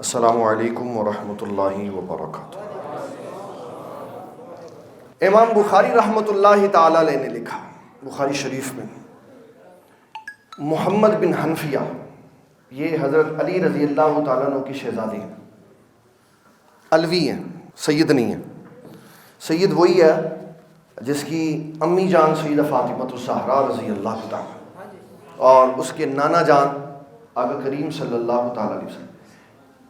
السلام علیکم ورحمۃ اللہ وبرکاتہ۔ امام بخاری رحمۃ اللہ تعالی علیہ نے لکھا بخاری شریف میں، محمد بن حنفیہ یہ حضرت علی رضی اللہ تعالیٰ عنہ کی شہزادی ہیں، علوی ہیں، سید نہیں ہیں۔ سید وہی ہے جس کی امی جان سیدہ فاطمہ الزہرا رضی اللہ تعالیٰ اور اس کے نانا جان آقا کریم صلی اللہ تعالیٰ علیہ وسلم،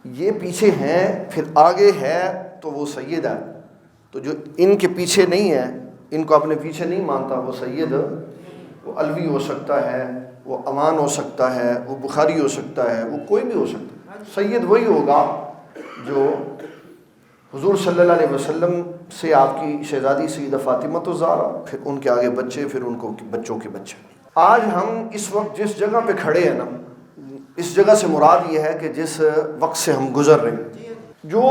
یہ پیچھے ہیں، پھر آگے ہے تو وہ سید ہے۔ تو جو ان کے پیچھے نہیں ہے، ان کو اپنے پیچھے نہیں مانتا، وہ سید، وہ علوی ہو سکتا ہے، وہ امان ہو سکتا ہے، وہ بخاری ہو سکتا ہے، وہ کوئی بھی ہو سکتا ہے۔ سید وہی ہوگا جو حضور صلی اللہ علیہ وسلم سے آپ کی شہزادی سیدہ فاطمہ الزہرا، پھر ان کے آگے بچے، پھر ان کو بچوں کے بچے۔ آج ہم اس وقت جس جگہ پہ کھڑے ہیں نا، اس جگہ سے مراد یہ ہے کہ جس وقت سے ہم گزر رہے ہیں، جو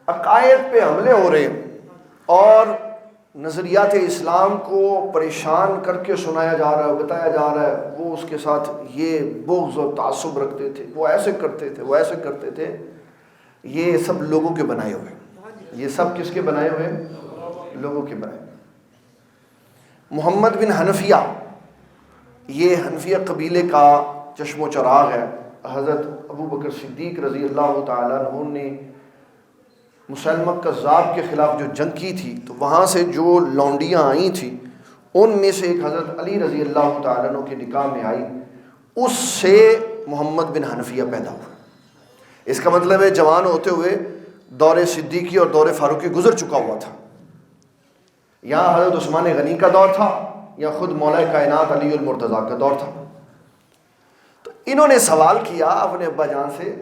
عقائد پہ حملے ہو رہے ہیں اور نظریات اسلام کو پریشان کر کے سنایا جا رہا ہے، بتایا جا رہا ہے، وہ اس کے ساتھ یہ بغض و تعصب رکھتے تھے، وہ ایسے کرتے تھے، وہ ایسے کرتے تھے، یہ سب لوگوں کے بنائے ہوئے ہیں۔ یہ سب کس کے بنائے ہوئے ہیں؟ لوگوں کے بنائے ہوئے۔ محمد بن حنفیہ، یہ حنفیہ قبیلے کا چشم و چراغ ہے۔ حضرت ابو بکر صدیق رضی اللہ تعالیٰ عنہ نے مسلمہ کذاب کے خلاف جو جنگ کی تھی، تو وہاں سے جو لونڈیاں آئی تھیں، ان میں سے ایک حضرت علی رضی اللہ تعالیٰ عنہ کے نکاح میں آئی، اس سے محمد بن حنفیہ پیدا ہوا۔ اس کا مطلب ہے جوان ہوتے ہوئے دور صدیقی اور دور فاروقی گزر چکا ہوا تھا۔ یہاں حضرت عثمان غنی کا دور تھا یا خود مولا کائنات علی المرتضیٰ کا دور تھا۔ تو انہوں نے سوال کیا اپنے ابا جان سے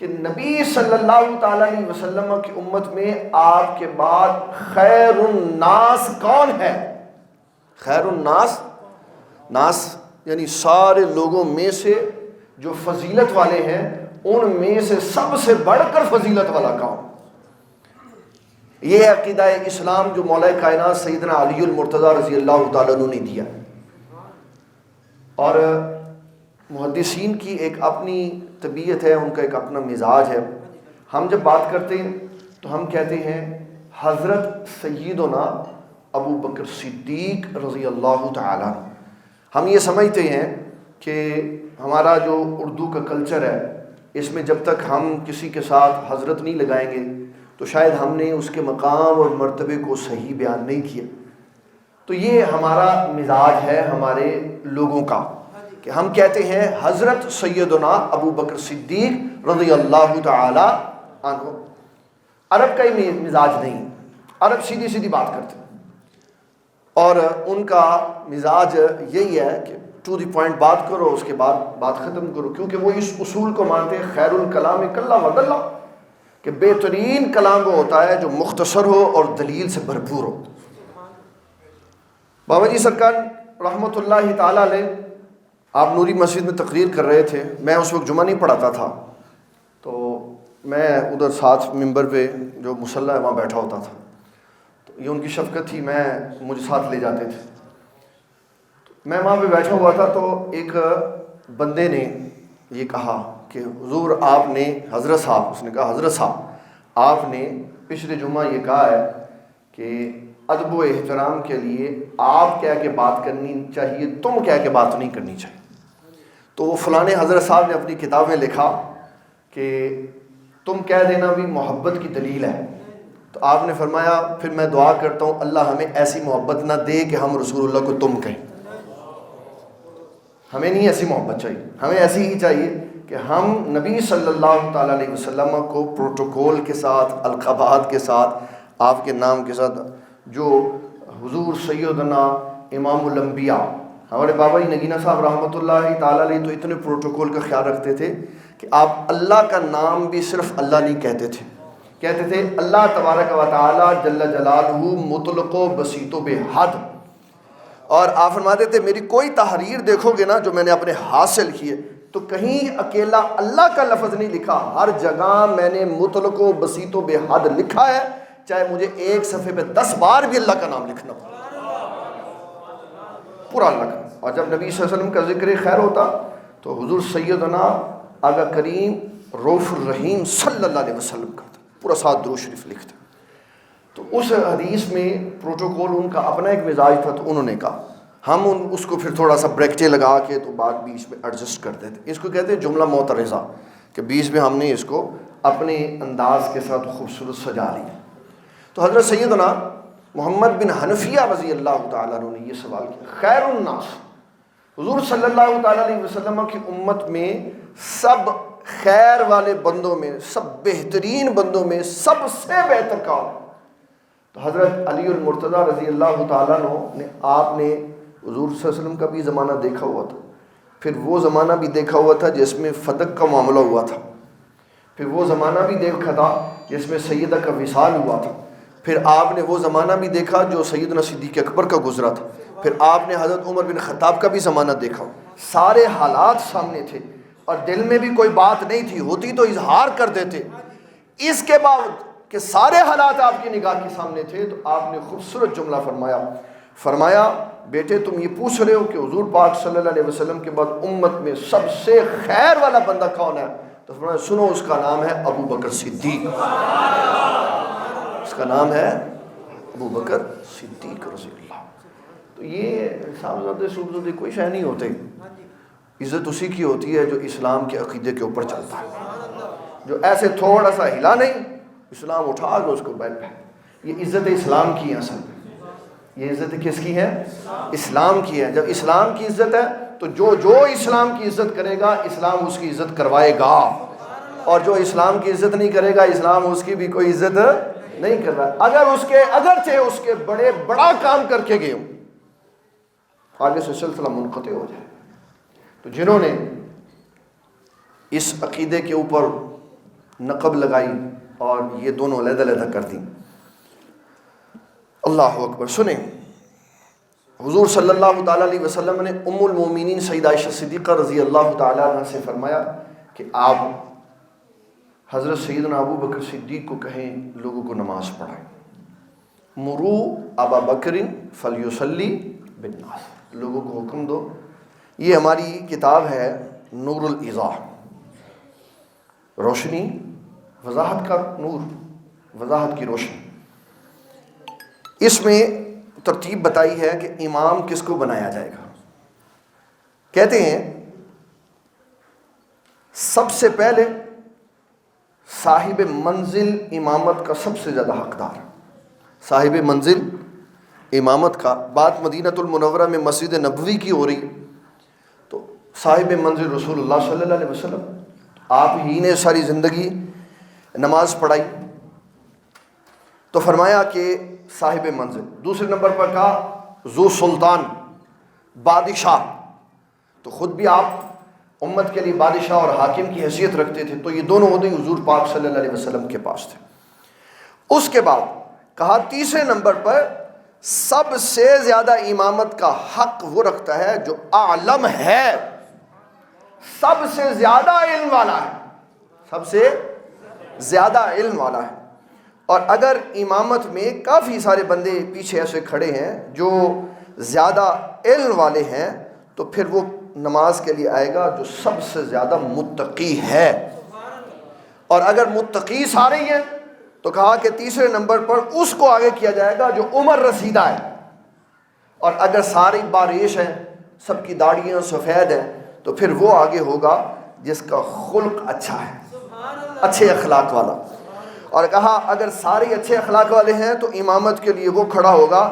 کہ نبی صلی اللہ تعالیٰ علیہ وسلم کی امت میں آپ کے بعد خیر الناس کون ہے؟ خیر الناس، ناس یعنی سارے لوگوں میں سے جو فضیلت والے ہیں، ان میں سے سب سے بڑھ کر فضیلت والا کون؟ یہ عقیدہ اسلام جو مولا کائنات سیدنا علی المرتضیٰ رضی اللہ تعالیٰ عنہ نے دیا۔ اور محدثین کی ایک اپنی طبیعت ہے، ان کا ایک اپنا مزاج ہے۔ ہم جب بات کرتے ہیں تو ہم کہتے ہیں حضرت سیدنا ابو بکر صدیق رضی اللہ تعالیٰ عنہ۔ ہم یہ سمجھتے ہیں کہ ہمارا جو اردو کا کلچر ہے، اس میں جب تک ہم کسی کے ساتھ حضرت نہیں لگائیں گے تو شاید ہم نے اس کے مقام اور مرتبے کو صحیح بیان نہیں کیا۔ تو یہ ہمارا مزاج ہے ہمارے لوگوں کا کہ ہم کہتے ہیں حضرت سیدنا ابو بکر صدیق رضی اللہ تعالی عنہ۔ عرب کا ہی مزاج نہیں، عرب سیدھی سیدھی بات کرتے ہیں اور ان کا مزاج یہی ہے کہ ٹو دی پوائنٹ بات کرو، اس کے بعد بات ختم کرو، کیونکہ وہ اس اصول کو مانتے ہیں خیر الکلام کلا ودلہ، کہ بہترین کلام وہ ہوتا ہے جو مختصر ہو اور دلیل سے بھرپور ہو۔ بابا جی سرکار رحمۃ اللہ تعالی علیہ، آپ نوری مسجد میں تقریر کر رہے تھے، میں اس وقت جمعہ نہیں پڑھاتا تھا، تو میں ادھر ساتھ ممبر پہ جو مصلی ہے وہاں بیٹھا ہوتا تھا، تو یہ ان کی شفقت تھی، مجھے ساتھ لے جاتے تھے۔ میں وہاں پہ بیٹھا ہوا تھا تو ایک بندے نے یہ کہا کہ حضور آپ نے، حضرت صاحب، اس نے کہا حضرت صاحب آپ نے پچھلے جمعہ یہ کہا ہے کہ ادب و احترام کے لیے آپ کہہ کے بات کرنی چاہیے، تم کہہ کے بات نہیں کرنی چاہیے۔ تو وہ فلانے حضرت صاحب نے اپنی کتاب میں لکھا کہ تم کہہ دینا بھی محبت کی دلیل ہے۔ تو آپ نے فرمایا پھر میں دعا کرتا ہوں اللہ ہمیں ایسی محبت نہ دے کہ ہم رسول اللہ کو تم کہیں۔ ہمیں نہیں ایسی محبت چاہیے، ہمیں ایسی ہی چاہیے کہ ہم نبی صلی اللہ تعالیٰ علیہ وسلم کو پروٹوکول کے ساتھ، القابات کے ساتھ، آپ کے نام کے ساتھ، جو حضور سیدنا امام الانبیاء ہمارے بابا جی نگینہ صاحب رحمۃ اللہ تعالیٰ علیہ تو اتنے پروٹوکول کا خیال رکھتے تھے کہ آپ اللہ کا نام بھی صرف اللہ نہیں کہتے تھے، کہتے تھے اللہ تبارک و تعالیٰ جل جلالہ مطلق و بسیط و بے حد۔ اور آپ فرماتے تھے میری کوئی تحریر دیکھو گے نا جو میں نے اپنے ہاتھ سے لکھی ہے تو کہیں اکیلا اللہ کا لفظ نہیں لکھا، ہر جگہ میں نے مطلق و بسیط و بے حد لکھا ہے، چاہے مجھے ایک صفحے پہ 10 بار بھی اللہ کا نام لکھنا ہو، پورا اللہ کا۔ اور جب نبی صلی اللہ علیہ وسلم کا ذکر خیر ہوتا تو حضور سیدنا آقا کریم رؤوف الرحیم صلی اللہ علیہ وسلم کا تھا، پورا ساتھ درود شریف لکھتے. تو اس حدیث میں پروٹوکول ان کا اپنا ایک مزاج تھا، تو انہوں نے کہا ہم اس کو پھر تھوڑا سا بریکٹیں لگا کے تو بات بیچ میں ایڈجسٹ کر دیتے. اس کو کہتے ہیں جملہ معترضہ، کہ بیچ میں ہم نے اس کو اپنے انداز کے ساتھ خوبصورت سجا لیا. تو حضرت سیدنا محمد بن حنفیہ رضی اللہ تعالیٰ عنہ نے یہ سوال کیا، خیر الناس، حضور صلی اللہ تعالیٰ علیہ وسلم کی امت میں سب خیر والے بندوں میں، سب بہترین بندوں میں سب سے بہتر کون؟ تو حضرت علی المرتضیٰ رضی اللہ تعالیٰ عنہ نے، آپ نے حضور صلی اللہ علیہ وسلم کا بھی زمانہ دیکھا ہوا تھا، پھر وہ زمانہ بھی دیکھا ہوا تھا جس میں فتق کا معاملہ ہوا تھا، پھر وہ زمانہ بھی دیکھا تھا جس میں سیدہ کا وصال ہوا تھا، پھر آپ نے وہ زمانہ بھی دیکھا جو سیدنا صدیق اکبر کا گزرا تھا، پھر آپ نے حضرت عمر بن خطاب کا بھی زمانہ دیکھا. سارے حالات سامنے تھے اور دل میں بھی کوئی بات نہیں تھی، ہوتی تو اظہار کر دیتے. اس کے باوجود کہ سارے حالات آپ کی نگاہ کے سامنے تھے، تو آپ نے خوبصورت جملہ فرمایا بیٹے تم یہ پوچھ رہے ہو کہ حضور پاک صلی اللہ علیہ وسلم کے بعد امت میں سب سے خیر والا بندہ کون ہے؟ تو فرمایا سنو، اس کا نام ہے ابو بکر صدیق. اس کا نام ہے ابو بکر صدیق رضی اللہ. تو یہ صاحبزادے صوبزادے کوئی شے نہیں ہوتے، عزت اسی کی ہوتی ہے جو اسلام کے عقیدے کے اوپر چلتا ہے، جو ایسے تھوڑا سا ہلا نہیں اسلام اٹھا کے اس کو بیٹھ پہ. یہ عزت اسلام کی ہے، اصل میں یہ عزت کس کی ہے؟ اسلام کی ہے. جب اسلام کی عزت ہے تو جو اسلام کی عزت کرے گا اسلام اس کی عزت کروائے گا، اور جو اسلام کی عزت نہیں کرے گا اسلام اس کی بھی کوئی عزت نہیں کر رہا، اگرچہ اس کے بڑا کام کر کے گئے ہوں، آگے سے سلسلہ منقطع ہو جائے. تو جنہوں نے اس عقیدے کے اوپر نقب لگائی اور یہ دونوں علیحدہ علیحدہ کر دیں، اللہ اکبر. سنیں، حضور صلی اللہ تعالیٰ علیہ وسلم نے ام المومنین سیدہ عائشہ صدیقہ رضی اللہ تعالیٰ عنہ سے فرمایا کہ آپ حضرت سیدنا ابو بکر صدیق کو کہیں لوگوں کو نماز پڑھائیں. مرو ابا بکر فلیصلی بالناس، لوگوں کو حکم دو. یہ ہماری کتاب ہے نور الایضاح، روشنی، وضاحت کا نور، وضاحت کی روشنی. اس میں ترتیب بتائی ہے کہ امام کس کو بنایا جائے گا. کہتے ہیں سب سے پہلے صاحب منزل امامت کا سب سے زیادہ حقدار، صاحب منزل امامت کا. بات مدینہ المنورہ میں مسجد نبوی کی ہو رہی، تو صاحب منزل رسول اللہ صلی اللہ علیہ وسلم، آپ ہی نے ساری زندگی نماز پڑھائی، تو فرمایا کہ صاحب منزل. دوسرے نمبر پر کہا ذو سلطان، بادشاہ، تو خود بھی آپ امت کے لیے بادشاہ اور حاکم کی حیثیت رکھتے تھے، تو یہ دونوں عہدے حضور پاک صلی اللہ علیہ وسلم کے پاس تھے. اس کے بعد کہا تیسرے نمبر پر سب سے زیادہ امامت کا حق وہ رکھتا ہے جو عالم ہے، سب سے زیادہ علم والا ہے، سب سے زیادہ علم والا ہے. اور اگر امامت میں کافی سارے بندے پیچھے ایسے کھڑے ہیں جو زیادہ علم والے ہیں، تو پھر وہ نماز کے لیے آئے گا جو سب سے زیادہ متقی ہے. اور اگر متقی سارے ہیں تو کہا کہ تیسرے نمبر پر اس کو آگے کیا جائے گا جو عمر رسیدہ ہے. اور اگر ساری باریش ہیں، سب کی داڑیاں سفید ہیں، تو پھر وہ آگے ہوگا جس کا خلق اچھا ہے، اچھے اخلاق والا. اور کہا اگر سارے اچھے اخلاق والے ہیں تو امامت کے لیے وہ کھڑا ہوگا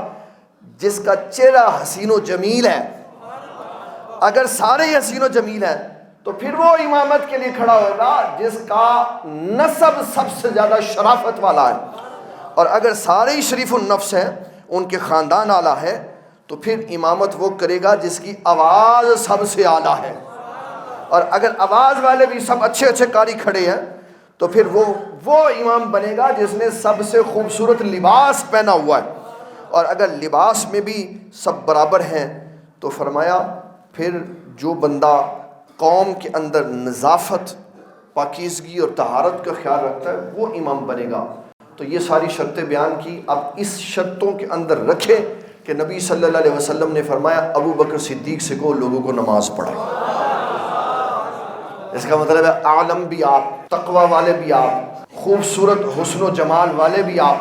جس کا چہرہ حسین و جمیل ہے. اگر سارے حسین و جمیل ہیں تو پھر وہ امامت کے لیے کھڑا ہوگا جس کا نسب سب سے زیادہ شرافت والا ہے. اور اگر سارے ہی شریف النفس ہیں، ان کے خاندان اعلیٰ ہے، تو پھر امامت وہ کرے گا جس کی آواز سب سے اعلیٰ ہے. اور اگر آواز والے بھی سب اچھے اچھے قاری کھڑے ہیں تو پھر وہ امام بنے گا جس نے سب سے خوبصورت لباس پہنا ہوا ہے. اور اگر لباس میں بھی سب برابر ہیں تو فرمایا پھر جو بندہ قوم کے اندر نظافت، پاکیزگی اور طہارت کا خیال رکھتا ہے وہ امام بنے گا. تو یہ ساری شرطیں بیان کی. اب اس شرطوں کے اندر رکھے کہ نبی صلی اللہ علیہ وسلم نے فرمایا ابو بکر صدیق سے کو لوگوں کو نماز پڑھائے. اس کا مطلب ہے عالم بھی آپ، تقوی والے بھی آپ، خوبصورت حسن و جمال والے بھی آپ،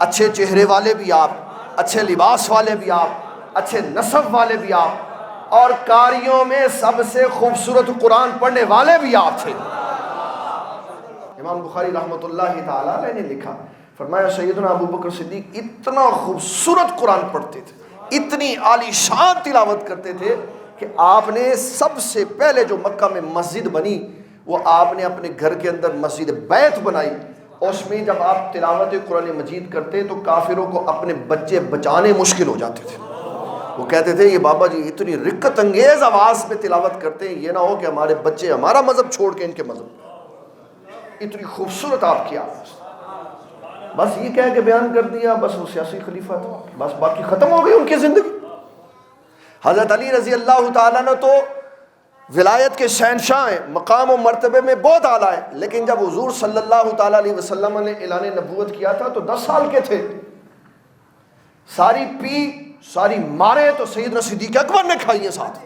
اچھے چہرے والے بھی آپ، اچھے لباس والے بھی آپ، اچھے نسب والے بھی آپ، اور قاریوں میں سب سے خوبصورت قرآن پڑھنے والے بھی آپ تھے۔ امام بخاری رحمۃ اللہ تعالیٰ علیہ نے لکھا، فرمایا سیدنا ابو بکر صدیق اتنا خوبصورت قرآن پڑھتے تھے، اتنی عالی شان تلاوت کرتے تھے کہ آپ نے سب سے پہلے جو مکہ میں مسجد بنی وہ آپ نے اپنے گھر کے اندر مسجد بیت بنائی۔ اس میں جب آپ تلاوت قرآن مجید کرتے تو کافروں کو اپنے بچے بچانے مشکل ہو جاتے تھے۔ وہ کہتے تھے یہ بابا جی اتنی رقت انگیز آواز میں تلاوت کرتے ہیں، یہ نہ ہو کہ ہمارے بچے ہمارا مذہب چھوڑ کے ان کے مذہب۔ اتنی خوبصورت آپ کی آواز، بس یہ کہہ کے بیان کر دیا، بس وہ سیاسی خلیفہ تھا، بس باقی ختم ہو گئی ان کی زندگی۔ حضرت علی رضی اللہ تعالیٰ نے تو ولایت کے شہنشاہ ہیں، مقام و مرتبے میں بہت اعلیٰ ہیں، لیکن جب حضور صلی اللہ تعالیٰ علیہ وسلم نے اعلان نبوت کیا تھا تو 10 سال کے تھے۔ ساری پی ساری مارے تو سیدنا صدیق اکبر نے کھائی ہیں ساتھ،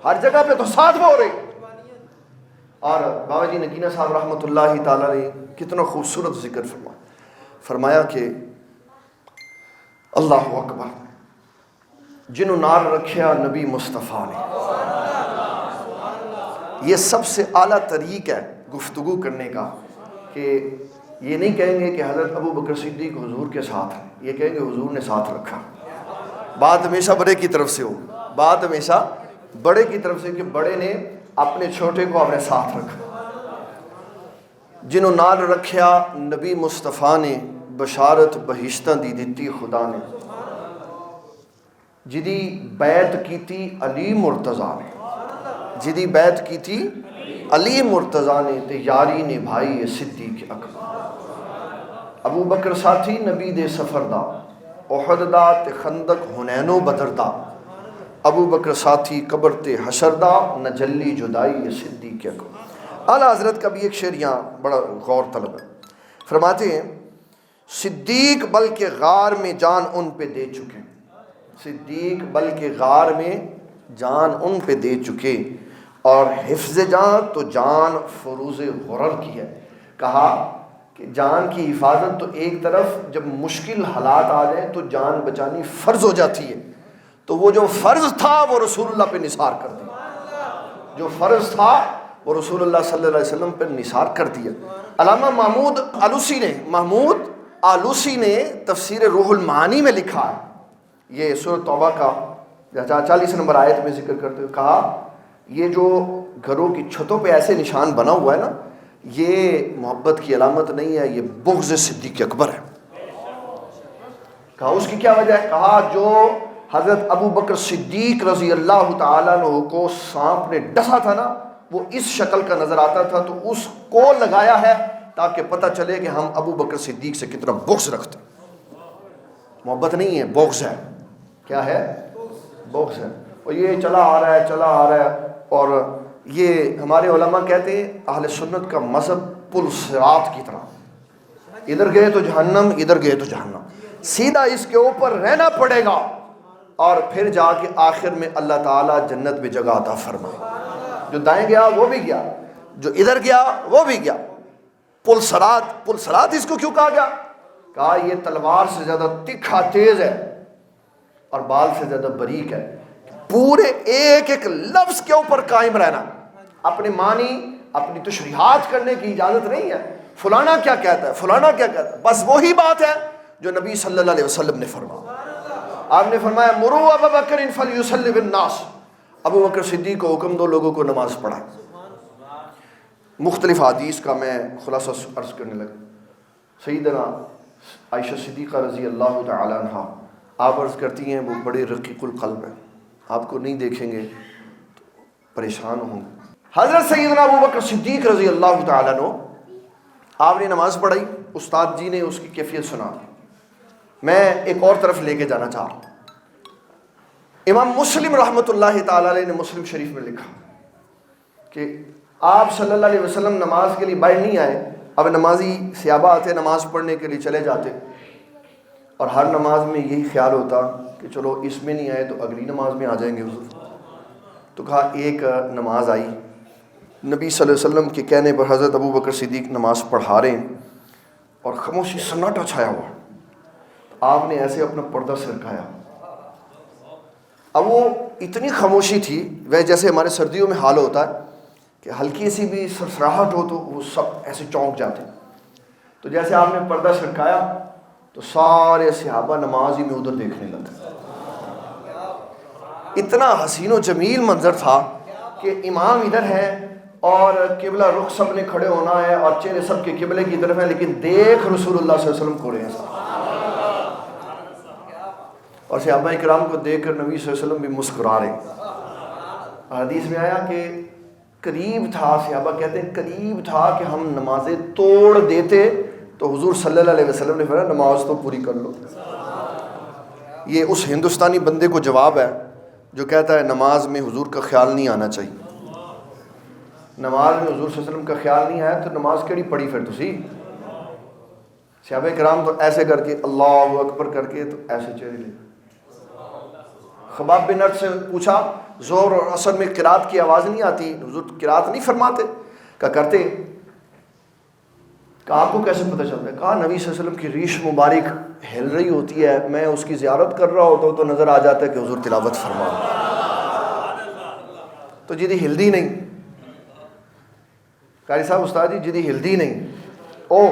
ہر جگہ پہ تو ساتھ وہ ہو رہے۔ اور بابا جی نگینہ صاحب رحمۃ اللہ تعالیٰ نے کتنا خوبصورت ذکر فرمایا کہ اللہ اکبر جنہوں نار رکھیا نبی مصطفیٰ نے۔ یہ سب سے اعلیٰ طریقہ ہے گفتگو کرنے کا، کہ یہ نہیں کہیں گے کہ حضرت ابو بکر صدیق حضور کے ساتھ ہیں، یہ کہیں گے حضور نے ساتھ رکھا۔ بات ہمیشہ بڑے کی طرف سے ہو، بات ہمیشہ بڑے کی طرف سے، کہ بڑے نے اپنے چھوٹے کو اپنے ساتھ رکھا۔ جنہوں نال رکھیا نبی مصطفیٰ نے، بشارت بہشتاں دی دتی خدا نے، جدی بیعت کی تھی علی مرتضیٰ نے، جدی بیعت کی تھی علی مرتضیٰ نے، تے یاری نبھائی صدیق اکبر۔ ابو بکر ساتھی نبی دے سفر دا، احد دا تے خندق حنین و بدر دا، ابو بکر ساتھی قبر تے حشر دا، نہ جلی جدائی صدیق اکبر۔ اعلیٰ حضرت کا بھی ایک شعر یہاں بڑا غور طلب ہے، فرماتے ہیں صدیق بلکہ غار میں جان ان پہ دے چکے، صدیق بلکہ غار میں جان ان پہ دے چکے، اور حفظ جان تو جان فروز غرر کی ہے۔ کہا کہ جان کی حفاظت تو ایک طرف جب مشکل حالات آ جائیں تو جان بچانی فرض ہو جاتی ہے، تو وہ جو فرض تھا وہ رسول اللہ پہ نثار کر دیا، جو فرض تھا وہ رسول اللہ صلی اللہ علیہ وسلم پر نثار کر دیا۔ علامہ محمود آلوسی نے تفسیر روح المعانی میں لکھا ہے، یہ سورۃ توبہ کا 40 نمبر آیت میں ذکر کرتے ہوئے کہا یہ جو گھروں کی چھتوں پہ ایسے نشان بنا ہوا ہے نا، یہ محبت کی علامت نہیں ہے، یہ بغض صدیق اکبر ہے۔ کہا اس کی کیا وجہ ہے؟ کہا جو حضرت ابو بکر صدیق رضی اللہ تعالیٰ عنہ کو سانپ نے ڈسا تھا نا، وہ اس شکل کا نظر آتا تھا، تو اس کو لگایا ہے تاکہ پتہ چلے کہ ہم ابو بکر صدیق سے کتنا بغض رکھتے ہیں۔ محبت نہیں ہے، بغض ہے۔ کیا ہے؟ بغض ہے۔ اور یہ چلا آ رہا ہے، اور یہ ہمارے علماء کہتے ہیں اہل سنت کا مذہب پل صراط کی طرح، ادھر گئے تو جہنم، ادھر گئے تو جہنم، سیدھا اس کے اوپر رہنا پڑے گا، اور پھر جا کے آخر میں اللہ تعالیٰ جنت میں جگہ عطا فرمائے۔ جو دائیں گیا وہ بھی گیا، جو ادھر گیا وہ بھی گیا۔ پل صراط اس کو کیوں کہا گیا؟ کہا یہ تلوار سے زیادہ تکھا تیز ہے اور بال سے زیادہ باریک ہے، پورے ایک ایک لفظ کے اوپر قائم رہنا، اپنے معنی اپنی تشریحات کرنے کی اجازت نہیں ہے، فلانا کیا کہتا ہے، فلانا کیا کہتا ہے، بس وہی بات ہے جو نبی صلی اللہ علیہ وسلم نے فرمایا۔ آپ نے فرمایا مروا ابا بکر فلیصلی بالناس، ابو بکر صدیق کو حکم دو لوگوں کو نماز پڑھائیں۔ مختلف حدیث کا میں خلاصہ عرض کرنے لگا۔ سیدنا عائشہ صدیقہ رضی اللہ تعالی عنہ آپ عرض کرتی ہیں وہ بڑے رقیق القلب ہیں، آپ کو نہیں دیکھیں گے تو پریشان ہوں گے۔ حضرت سیدنا ابو بکر صدیق رضی اللہ تعالیٰ عنہ آپ نے نماز پڑھائی، استاد جی نے اس کی کیفیت سنا دی۔ میں ایک اور طرف لے کے جانا چاہ رہا ہوں۔ امام مسلم رحمۃ اللہ تعالیٰ علیہ نے مسلم شریف میں لکھا کہ آپ صلی اللہ علیہ وسلم نماز کے لیے باہر نہیں آئے، اب نمازی صحابہ آتے نماز پڑھنے کے لیے چلے جاتے، اور ہر نماز میں یہی خیال ہوتا کہ چلو اس میں نہیں آئے تو اگلی نماز میں آ جائیں گے حضور۔ تو کہا ایک نماز آئی، نبی صلی اللہ علیہ وسلم کے کہنے پر حضرت ابو بکر صدیق نماز پڑھا رہے ہیں اور خاموشی سناٹا چھایا ہوا، آپ نے ایسے اپنا پردہ سرکایا۔ اب وہ اتنی خاموشی تھی، وہ جیسے ہمارے سردیوں میں حال ہوتا ہے کہ ہلکی سی بھی سرسراہٹ ہو تو وہ سب ایسے چونک جاتے ہیں، تو جیسے آپ نے پردہ سرکایا تو سارے صحابہ نماز ہی میں ادھر دیکھنے لگے۔ اتنا حسین و جمیل منظر تھا کہ امام ادھر ہے اور قبلہ رخ سب نے کھڑے ہونا ہے اور چہرے سب کے قبلے کی طرف ہیں، لیکن دیکھ رسول اللہ صلی اللہ علیہ وسلم کو رہے ہیں، اور صحابہ کرام کو دیکھ کر نبی صلی اللہ علیہ وسلم بھی مسکرا رہے ہیں۔ حدیث میں آیا کہ قریب تھا، صحابہ کہتے ہیں قریب تھا کہ ہم نمازیں توڑ دیتے تو حضور صلی اللہ علیہ وسلم نے فرمایا نماز تو پوری کر لو۔ یہ اس ہندوستانی بندے کو جواب ہے جو کہتا ہے نماز میں حضور کا خیال نہیں آنا چاہیے۔ نماز میں حضور صلی اللہ علیہ وسلم کا خیال نہیں آیا تو نماز کیڑی پڑھی پھر تسی؟ صحابہ کرام تو ایسے کر کے اللہ اکبر کر کے تو ایسے چہرے لے۔ خباب بن ارت سے پوچھا زور اور عصر میں قرات کی آواز نہیں آتی، حضور قرات نہیں فرماتے؟ کہا کرتے۔ کہا آپ کو کیسے پتہ چلتا ہے؟ کہا نبی صلی اللہ علیہ وسلم کی ریش مبارک ہل رہی ہوتی ہے، میں اس کی زیارت کر رہا ہوتا ہوں تو نظر آ جاتا ہے کہ حضور تلاوت فرما تو جدی ہلدی نہیں۔ قاری صاحب استاد جی جدی ہلدی نہیں، او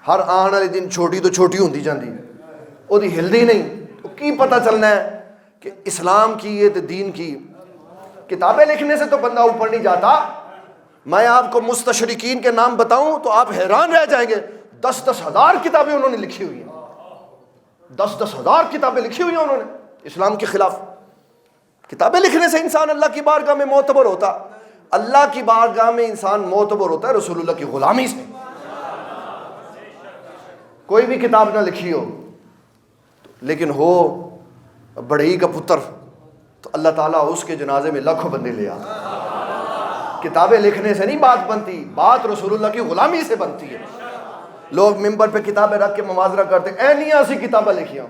ہر آن والے دن چھوٹی تو چھوٹی ہوتی جاندی، او دی ہلدی نہیں، تو کی پتہ چلنا ہے کہ اسلام کی یہ دین کی کتابیں لکھنے سے تو بندہ اوپر نہیں جاتا۔ میں آپ کو مستشرقین کے نام بتاؤں تو آپ حیران رہ جائیں گے، 10 ہزار کتابیں انہوں نے لکھی ہوئی ہیں، 10 ہزار کتابیں لکھی ہوئی ہیں انہوں نے اسلام کے خلاف۔ کتابیں لکھنے سے انسان اللہ کی بارگاہ میں معتبر ہوتا، اللہ کی بارگاہ میں انسان معتبر ہوتا ہے رسول اللہ کی غلامی سے۔ کوئی بھی کتاب نہ لکھی ہو لیکن ہو بڑھئی کا پتر تو اللہ تعالیٰ اس کے جنازے میں لاکھوں بندے لے آتا۔ کتابیں لکھنے سے نہیں بات بنتی، بات رسول اللہ کی غلامی سے بنتی ہے۔ لوگ ممبر پہ کتابیں رکھ کے موازنہ کرتے اے نہیں اسی کتابیں لکھیاں،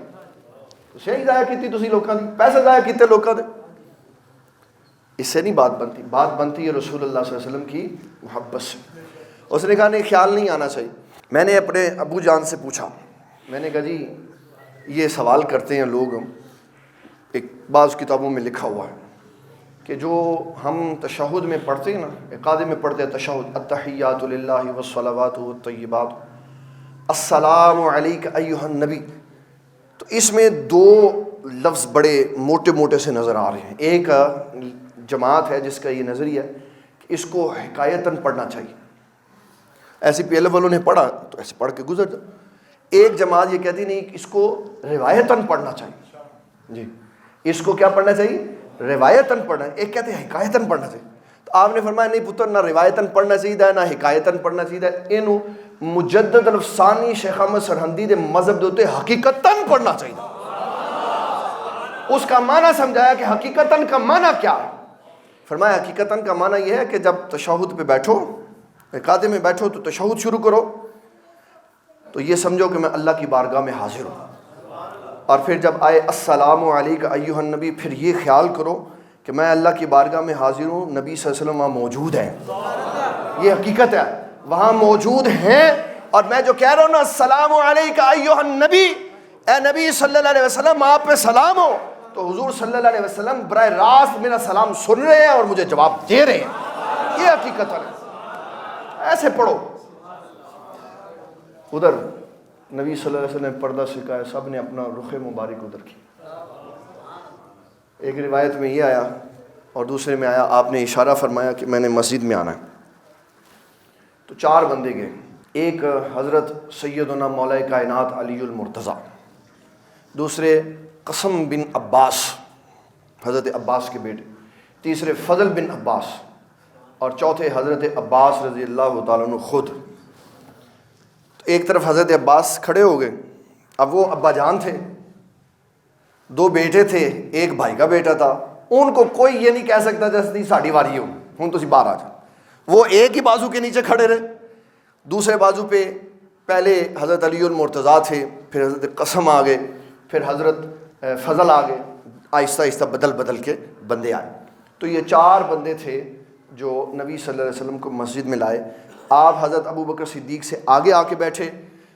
صحیح ضائع کیتی تسی لوکاں دی، پیسے ضائع کیتے لوکاں دے، اس سے نہیں بات بنتی۔ بات بنتی ہے رسول اللہ صلی اللہ علیہ وسلم کی محبت سے۔ اس نے کہا نہیں خیال نہیں آنا چاہیے۔ میں نے اپنے ابو جان سے پوچھا، میں نے کہا جی یہ سوال کرتے ہیں لوگ، ایک بعض کتابوں میں لکھا ہوا ہے کہ جو ہم تشہد میں پڑھتے ہیں نا، عقادے میں پڑھتے ہیں تشہد، التحیات للہ والصلوات والطیبات السلام علیک ایھا النبی، تو اس میں 2 لفظ بڑے موٹے موٹے سے نظر آ رہے ہیں۔ ایک جماعت ہے جس کا یہ نظریہ ہے کہ اس کو حکایتاً پڑھنا چاہیے، ایسے پہلے والوں نے پڑھا تو ایسے پڑھ کے گزر جاؤ۔ ایک جماعت یہ کہتی نہیں اس کو روایتاً پڑھنا چاہیے، جی اس کو کیا پڑھنا چاہیے؟ روایتاً پڑھنا ہے۔ ایک کہتے ہیں حکایتاً پڑھنا چاہیے، تو آپ نے فرمایا نہیں پتر نہ روایتاً پڑھنا چاہیے نہ حکایتاً پڑھنا چاہیے، اینو مجدد الفسانی شیخ احمد سرہندی دے مذہب دے ہوتے حقیقتاً پڑھنا چاہیے۔ اس کا معنی سمجھایا کہ حقیقتاً کا معنی کیا ہے۔ فرمایا حقیقتاً کا معنی یہ ہے کہ جب تشہد پہ بیٹھو، عقادے میں بیٹھو تو تشہد شروع کرو تو یہ سمجھو کہ میں اللہ کی بارگاہ میں حاضر ہوں، اور پھر جب آئے السلام علیک ایھا النبی پھر یہ خیال کرو کہ میں اللہ کی بارگاہ میں حاضر ہوں، نبی صلی اللہ علیہ وسلم وہاں موجود ہیں، یہ حقیقت ہے وہاں موجود ہیں، اور میں جو کہہ رہا ہوں نا السلام علیک ایھا النبی، اے نبی صلی اللہ علیہ وسلم آپ پہ سلام ہو، تو حضور صلی اللہ علیہ وسلم براہ راست میرا سلام سن رہے ہیں اور مجھے جواب دے رہے ہیں، یہ حقیقت ہے۔ ایسے پڑھو۔ ادھر نبی صلی اللہ علیہ وسلم نے پردہ سکھایا، سب نے اپنا رخ مبارک ادھر کی۔ ایک روایت میں یہ آیا اور دوسرے میں آیا آپ نے اشارہ فرمایا کہ میں نے مسجد میں آنا ہے، تو 4 بندے گئے، ایک حضرت سیدنا مولا کائنات علی المرتضیٰ، دوسرے قسم بن عباس حضرت عباس کے بیٹے، تیسرے فضل بن عباس، اور چوتھے حضرت عباس رضی اللہ تعالیٰ عنہ خود۔ ایک طرف حضرت عباس کھڑے ہو گئے، اب وہ ابا جان تھے، 2 بیٹے تھے، ایک بھائی کا بیٹا تھا، ان کو کوئی یہ نہیں کہہ سکتا جیسے ساڑی واری ہو ہوں تو باہر آ جا، وہ ایک ہی بازو کے نیچے کھڑے رہے۔ دوسرے بازو پہ پہلے حضرت علی المرتضیٰ تھے، پھر حضرت قسم آ گئے، پھر حضرت فضل آ گئے، آہستہ آہستہ بدل بدل کے بندے آئے۔ تو یہ 4 بندے تھے جو نبی صلی اللہ علیہ وسلم کو مسجد میں لائے. آپ حضرت ابو بکر صدیق سے آگے آ کے بیٹھے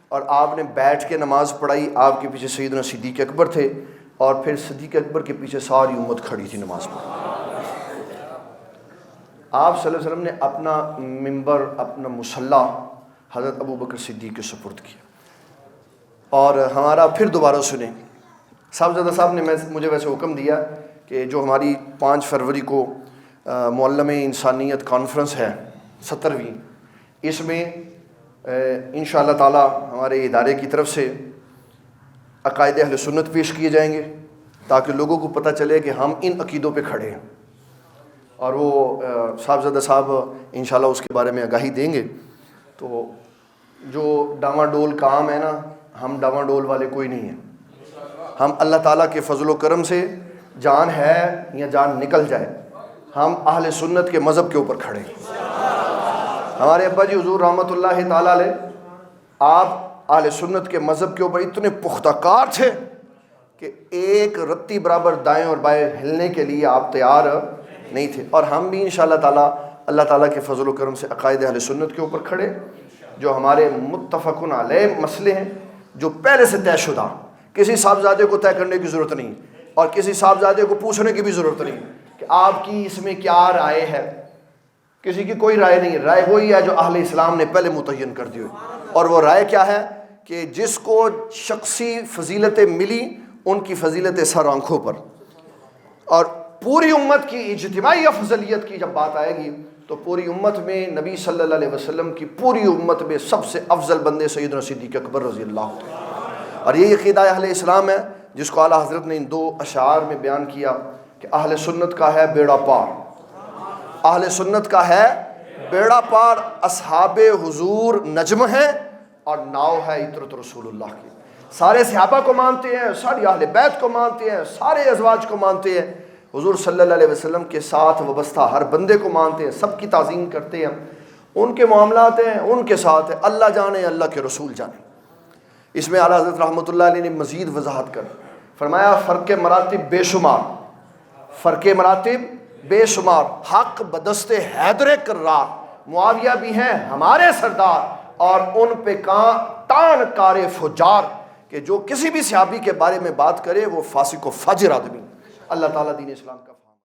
اور آپ نے بیٹھ کے نماز پڑھائی. آپ کے پیچھے سیدنا صدیق اکبر تھے اور پھر صدیق اکبر کے پیچھے ساری امت کھڑی تھی نماز پڑھ. آپ صلی اللہ علیہ وسلم نے اپنا منبر، اپنا مصلی حضرت ابو بکر صدیق کے سپرد کیا. اور ہمارا پھر دوبارہ سنیں، صاحبزادہ صاحب نے مجھے ویسے حکم دیا کہ جو ہماری 5 فروری کو معلم انسانیت کانفرنس ہے 70ویں، اس میں انشاءاللہ تعالی ہمارے ادارے کی طرف سے عقائد اہل سنت پیش کیے جائیں گے تاکہ لوگوں کو پتہ چلے کہ ہم ان عقیدوں پہ کھڑے ہیں. اور وہ صاحبزادہ صاحب انشاءاللہ اس کے بارے میں آگاہی دیں گے. تو جو ڈاواں ڈول کام ہے نا، ہم ڈاواں ڈول والے کوئی نہیں ہیں. ہم اللہ تعالیٰ کے فضل و کرم سے جان ہے یا جان نکل جائے ہم اہل سنت کے مذہب کے اوپر کھڑے ہیں. ہمارے ابا جی حضور رحمۃ اللہ تعالیٰ علیہ، آپ اہل سنت کے مذہب کے اوپر اتنے پختہ کار تھے کہ ایک رتی برابر دائیں اور بائیں ہلنے کے لیے آپ تیار نہیں تھے. اور ہم بھی انشاءاللہ تعالیٰ اللہ تعالیٰ کے فضل و کرم سے عقائد اہل سنت کے اوپر کھڑے، جو ہمارے متفقن علیہ مسئلے ہیں، جو پہلے سے طے شدہ. کسی صاحبزادے کو طے کرنے کی ضرورت نہیں اور کسی صاحبزادے کو پوچھنے کی بھی ضرورت نہیں کہ آپ کی اس میں کیا رائے ہے. کسی کی کوئی رائے نہیں ہے. رائے وہی ہے جو اہل اسلام نے پہلے متعین کر دی ہوئی. اور وہ رائے کیا ہے کہ جس کو شخصی فضیلتیں ملی ان کی فضیلتیں سر آنکھوں پر، اور پوری امت کی اجتماعی افضلیت کی جب بات آئے گی تو پوری امت میں نبی صلی اللہ علیہ وسلم کی پوری امت میں سب سے افضل بندے سیدنا صدیق اکبر رضی اللہ عنہ. اور یہ عقیدہ اہل اسلام ہے جس کو اعلیٰ حضرت نے ان 2 اشعار میں بیان کیا کہ اہل سنت کا ہے بیڑا پار. اہل سنت کا ہے بیڑا پار. اصحاب حضور نجم ہیں اور ناؤ ہے عطرت رسول اللہ کی. سارے صحابہ کو مانتے ہیں، ساری اہل بیت کو مانتے ہیں، سارے ازواج کو مانتے ہیں، حضور صلی اللہ علیہ وسلم کے ساتھ وابستہ ہر بندے کو مانتے ہیں، سب کی تعظیم کرتے ہیں. ان کے معاملات ہیں، ان کے ساتھ ہے، اللہ جانے اللہ کے رسول جانے. اس میں اعلیٰ حضرت رحمۃ اللہ علیہ نے مزید وضاحت کر فرمایا فرق مراتب بے شمار، فرق مراتب بے شمار. حق بدست حیدر کرار، معاویہ بھی ہیں ہمارے سردار، اور ان پہ ٹان کار فجار کہ جو کسی بھی صحابی کے بارے میں بات کرے وہ فاسق و فاجر آدمی. اللہ تعالیٰ دین اسلام کا